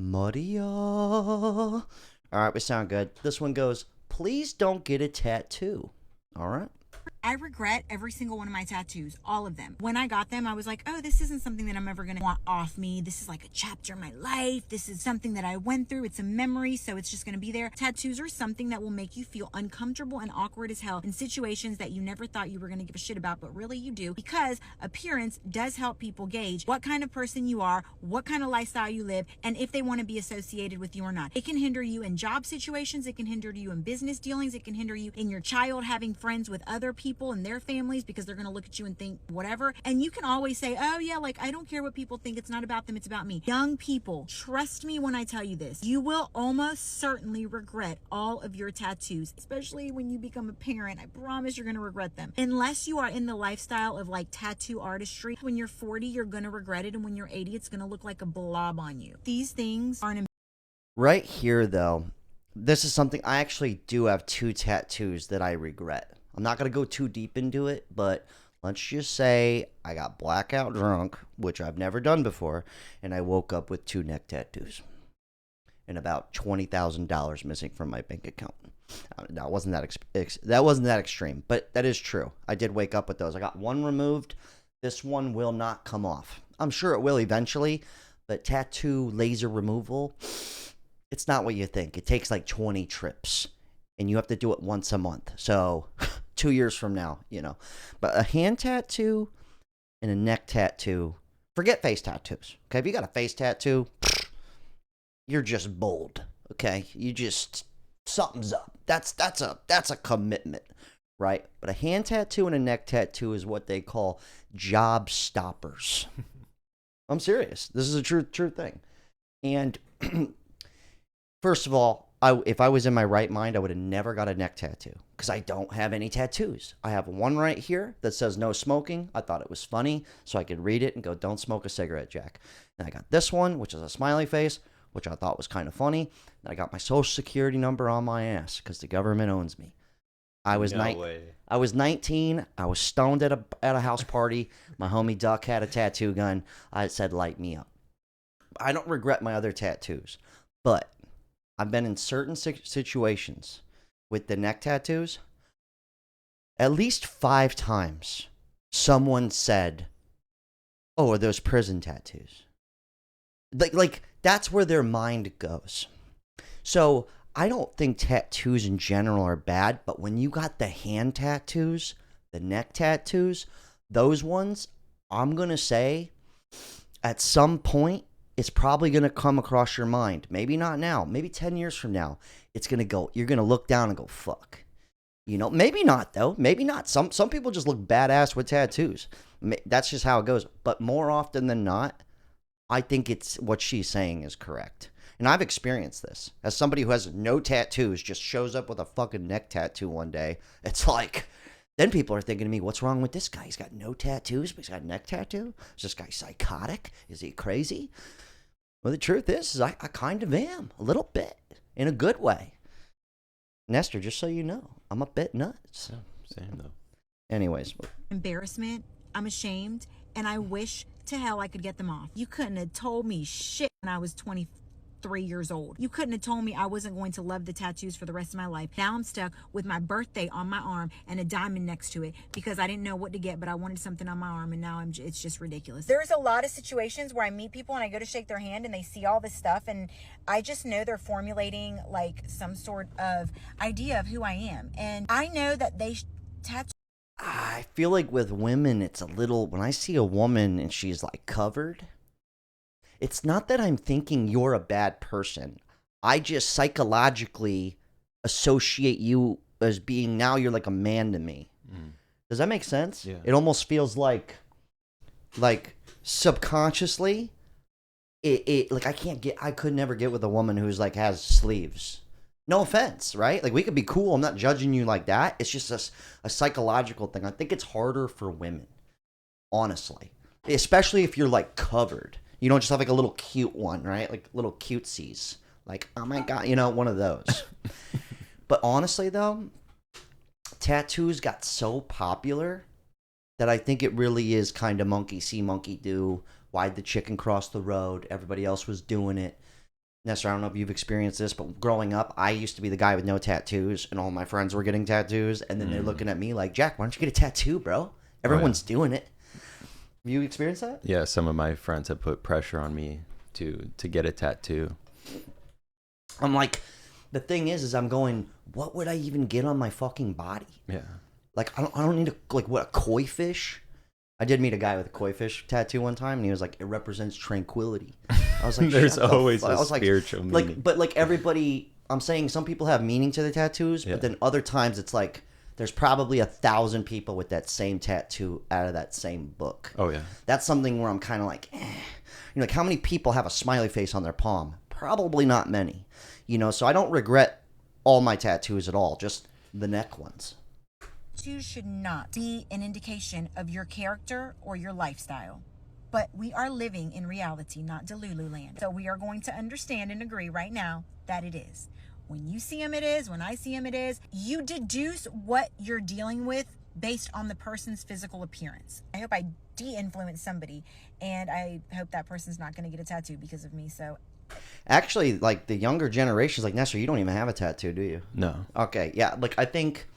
Maria. All right, we sound good. This one goes, please don't get a tattoo. All right. I regret every single one of my tattoos, all of them. When I got them, I was like, oh, this isn't something that I'm ever gonna want off me. This is like a chapter in my life. This is something that I went through. It's a memory, so it's just gonna be there. Tattoos are something that will make you feel uncomfortable and awkward as hell in situations that you never thought you were gonna give a shit about, but really you do, because appearance does help people gauge what kind of person you are, what kind of lifestyle you live, and if they wanna be associated with you or not. It can hinder you in job situations. It can hinder you in business dealings. It can hinder you in your child having friends with other people and their families, because they're going to look at you and think whatever. And you can always say, oh yeah, like, I don't care what people think. It's not about them. It's about me. Young people, trust me when I tell you this. You will almost certainly regret all of your tattoos, especially when you become a parent. I promise you're going to regret them. Unless you are in the lifestyle of like tattoo artistry. When you're 40, you're going to regret it. And when you're 80, it's going to look like a blob on you. These things aren't. Right here, though, this is something I actually do have 2 tattoos that I regret. I'm not going to go too deep into it, but let's just say I got blackout drunk, which I've never done before, and I woke up with 2 neck tattoos and about $20,000 missing from my bank account. That wasn't that extreme, but that is true. I did wake up with those. I got one removed. This one will not come off. I'm sure it will eventually, but tattoo laser removal, it's not what you think. It takes like 20 trips, and you have to do it once a month. So 2 years from now, But a hand tattoo and a neck tattoo, forget face tattoos. Okay, if you got a face tattoo, you're just bold. Okay, you just, something's up. That's a commitment, right? But a hand tattoo and a neck tattoo is what they call job stoppers. I'm serious. This is a true thing. And first of all, if I was in my right mind, I would have never got a neck tattoo because I don't have any tattoos. I have one right here that says no smoking. I thought it was funny, so I could read it and go, don't smoke a cigarette, Jack. And I got this one, which is a smiley face, which I thought was kind of funny. And I got my social security number on my ass because the government owns me. I was I was 19. I was stoned at a house party. My homie Duck had a tattoo gun. I said, light me up. I don't regret my other tattoos, but I've been in certain situations with the neck tattoos. At least 5 times, someone said, "Oh, are those prison tattoos?" Like that's where their mind goes. So I don't think tattoos in general are bad, but when you got the hand tattoos, the neck tattoos, those ones, I'm gonna say, at some point, it's probably going to come across your mind. Maybe not now. Maybe 10 years from now. It's going to go, you're going to look down and go, fuck. Maybe not, though. Maybe not. Some people just look badass with tattoos. That's just how it goes. But more often than not, I think it's what she's saying is correct. And I've experienced this. As somebody who has no tattoos, just shows up with a fucking neck tattoo one day. It's like, then people are thinking to me, what's wrong with this guy? He's got no tattoos, but he's got a neck tattoo? Is this guy psychotic? Is he crazy? Well, the truth is I kind of am, a little bit, in a good way. Nestor, just so you know, I'm a bit nuts. Yeah, same though. Anyways. Embarrassment. I'm ashamed, and I wish to hell I could get them off. You couldn't have told me shit when I was 23 years old. You couldn't have told me I wasn't going to love the tattoos for the rest of my life. Now I'm stuck with my birthday on my arm and a diamond next to it because I didn't know what to get, but I wanted something on my arm, and now it's just ridiculous. There's a lot of situations where I meet people and I go to shake their hand and they see all this stuff, and I just know they're formulating like some sort of idea of who I am, and I know that they tattoo. I feel like with women, it's a little, when I see a woman and she's like covered, it's not that I'm thinking you're a bad person. I just psychologically associate you as being, now you're like a man to me. Mm. Does that make sense? Yeah. It almost feels like subconsciously, like I could never get with a woman who's like has sleeves. No offense, right? Like we could be cool. I'm not judging you like that. It's just a psychological thing. I think it's harder for women, honestly, especially if you're like covered. You don't just have like a little cute one, right? Like little cutesies. Like, oh my God, one of those. But honestly, though, tattoos got so popular that I think it really is kind of monkey see, monkey do. Why'd the chicken cross the road? Everybody else was doing it. Nestor, I don't know if you've experienced this, but growing up, I used to be the guy with no tattoos, and all my friends were getting tattoos, and then they're looking at me like, Jack, why don't you get a tattoo, bro? Everyone's doing it. Have you experienced that? Yeah, some of my friends have put pressure on me to get a tattoo. I'm like, the thing is I'm going, what would I even get on my fucking body? Yeah. Like, I don't need a koi fish? I did meet a guy with a koi fish tattoo one time, and he was like, it represents tranquility. I was like, there's always a spiritual meaning. Like, but like everybody, I'm saying some people have meaning to the tattoos, but then other times it's like, there's probably 1,000 people with that same tattoo out of that same book. Oh, yeah. That's something where I'm kind of like, You know, like how many people have a smiley face on their palm? Probably not many. You know, so I don't regret all my tattoos at all, just the neck ones. Tattoos should not be an indication of your character or your lifestyle. But we are living in reality, not Delulu land. So we are going to understand and agree right now that it is. When you see him, it is. When I see him, it is. You deduce what you're dealing with based on the person's physical appearance. I hope I de-influence somebody, and I hope that person's not going to get a tattoo because of me. So, actually, like the younger generations, like Nestor, you don't even have a tattoo, do you? No. Okay, yeah. Like I think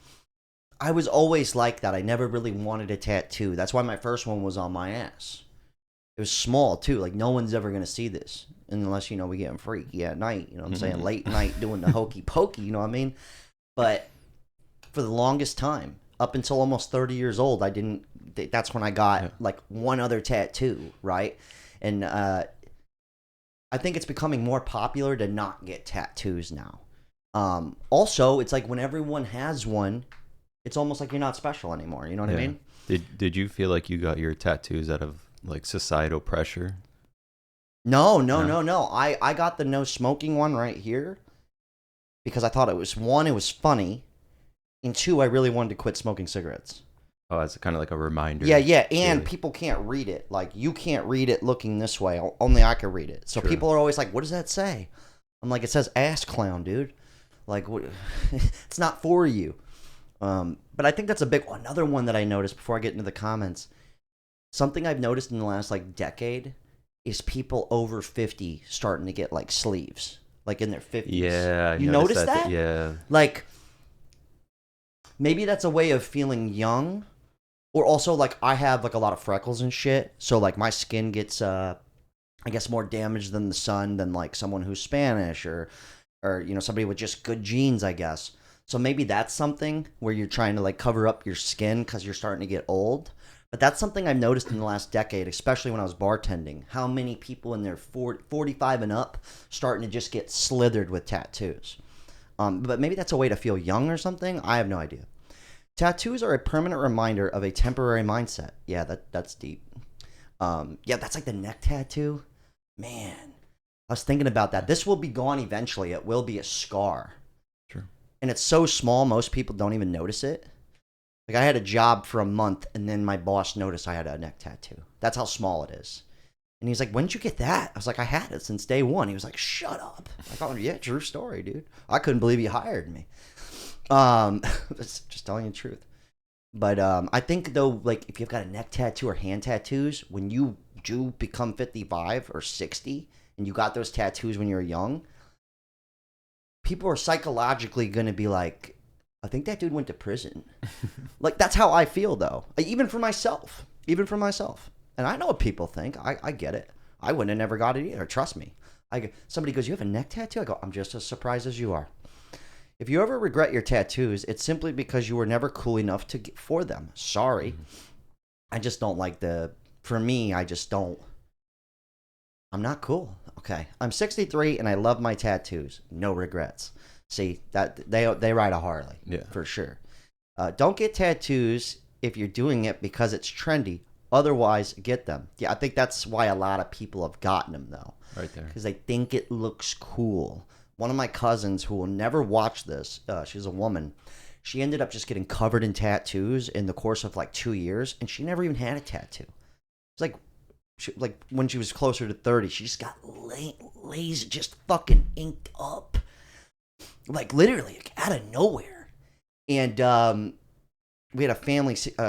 I was always like that. I never really wanted a tattoo. That's why my first one was on my ass. It was small too. Like no one's ever gonna see this unless you know we getting freaky at night. You know what I'm saying? Late night doing the hokey pokey. You know what I mean? But for the longest time, up until almost 30 years old, I didn't. That's when I got like one other tattoo, right? And I think it's becoming more popular to not get tattoos now. Also, it's like when everyone has one, it's almost like you're not special anymore. You know what I mean? Did you feel like you got your tattoos out of like societal pressure? No. I got the no smoking one right here because I thought it was funny, and two, I really wanted to quit smoking cigarettes. Oh, as kind of like a reminder. Yeah, and people can't read it. Like you can't read it looking this way. Only I can read it. So people are always like, "What does that say?" I'm like, "It says ass clown, dude." Like, what? It's not for you. But I think that's a big one. Another one that I noticed before I get into the comments. Something I've noticed in the last like decade is people over 50 starting to get like sleeves, like in their 50s. Yeah, you notice that? Yeah. Like maybe that's a way of feeling young, or also like I have like a lot of freckles and shit, so like my skin gets I guess more damaged than the sun than like someone who's Spanish or you know somebody with just good genes, I guess. So maybe that's something where you're trying to like cover up your skin because you're starting to get old. But that's something I've noticed in the last decade, especially when I was bartending. How many people in their 45 and up starting to just get slithered with tattoos. But maybe that's a way to feel young or something. I have no idea. Tattoos are a permanent reminder of a temporary mindset. Yeah, that's deep. Yeah, that's like the neck tattoo. Man, I was thinking about that. This will be gone eventually. It will be a scar. Sure. And it's so small, most people don't even notice it. Like I had a job for a month, and then my boss noticed I had a neck tattoo. That's how small it is. And he's like, "When did you get that?" I was like, "I had it since day one." He was like, "Shut up!" I go, "Yeah, true story, dude. I couldn't believe he hired me." Just telling you the truth. But I think though, like if you've got a neck tattoo or hand tattoos, when you do become 55 or 60, and you got those tattoos when you were young, people are psychologically gonna be like, I think that dude went to prison. Like, that's how I feel, though. Even for myself. And I know what people think. I get it. I wouldn't have never got it either. Trust me. Somebody goes, "You have a neck tattoo?" I go, "I'm just as surprised as you are." If you ever regret your tattoos, it's simply because you were never cool enough to get for them. Sorry. I just don't like for me, I just don't. I'm not cool. Okay. I'm 63 and I love my tattoos. No regrets. See, that they ride a Harley, for sure. Don't get tattoos if you're doing it because it's trendy. Otherwise, get them. Yeah, I think that's why a lot of people have gotten them, though. Right there. Because they think it looks cool. One of my cousins who will never watch this, she's a woman, she ended up just getting covered in tattoos in the course of like 2 years, and she never even had a tattoo. It's like when she was closer to 30, she just got lazy, just fucking inked up. Like literally, like, out of nowhere. And we had a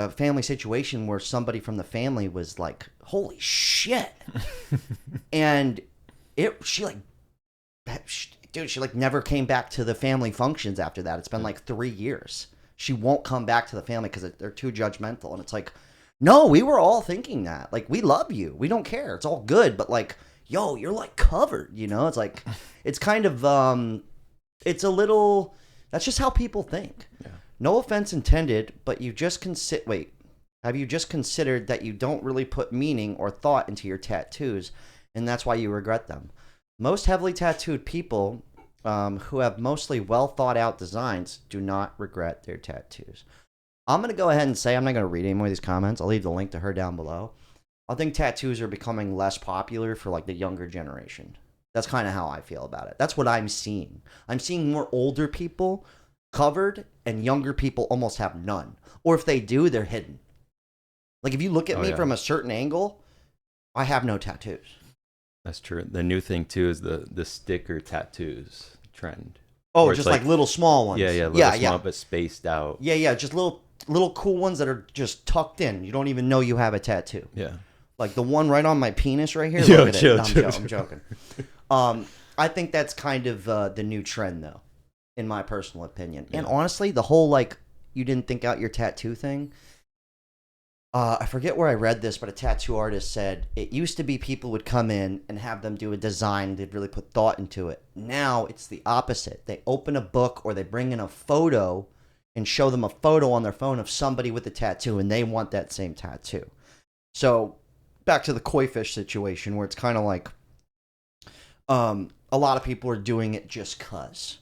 family situation where somebody from the family was like, "Holy shit!" And she like dude, she like never came back to the family functions after that. It's been like 3 years. She won't come back to the family because they're too judgmental. And it's like, no, we were all thinking that. Like, we love you. We don't care. It's all good. But like, yo, you're like covered, you know? It's like, it's kind of, it's a little, that's just how people think. Yeah. No offense intended, but you just have you just considered that you don't really put meaning or thought into your tattoos, and that's why you regret them? Most heavily tattooed people who have mostly well thought out designs do not regret their tattoos. I'm going to go ahead and say I'm not going to read any more of these comments. I'll leave the link to her down below. I think tattoos are becoming less popular for like the younger generation. That's kind of how I feel about it. That's what I'm seeing. I'm seeing more older people covered and younger people almost have none. Or if they do, they're hidden. Like if you look at me from a certain angle, I have no tattoos. That's true. The new thing too is the sticker tattoos trend. Oh, just like little small ones. Yeah, small but spaced out. Yeah, just little cool ones that are just tucked in. You don't even know you have a tattoo. Yeah. Like the one right on my penis right here. Yo, Look at it. No, I'm joking. I think that's kind of the new trend, though, in my personal opinion. Yeah. And honestly, the whole like you didn't think out your tattoo thing. I forget where I read this, but a tattoo artist said it used to be people would come in and have them do a design. They'd really put thought into it. Now it's the opposite. They open a book or they bring in a photo and show them a photo on their phone of somebody with a tattoo, and they want that same tattoo. So back to the koi fish situation where it's kind of like a lot of people are doing it just cuz.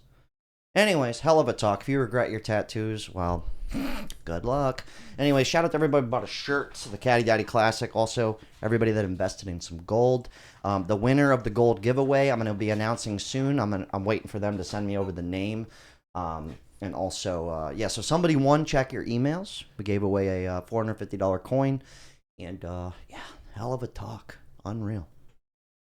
Anyways, hell of a talk. If you regret your tattoos, well, good luck. Anyway, shout out to everybody who bought a shirt to the Caddy Daddy Classic. Also, everybody that invested in some gold. The winner of the gold giveaway, I'm going to be announcing soon. I'm waiting for them to send me over the name. And also, so somebody won. Check your emails. We gave away a $450 coin. And, hell of a talk. Unreal.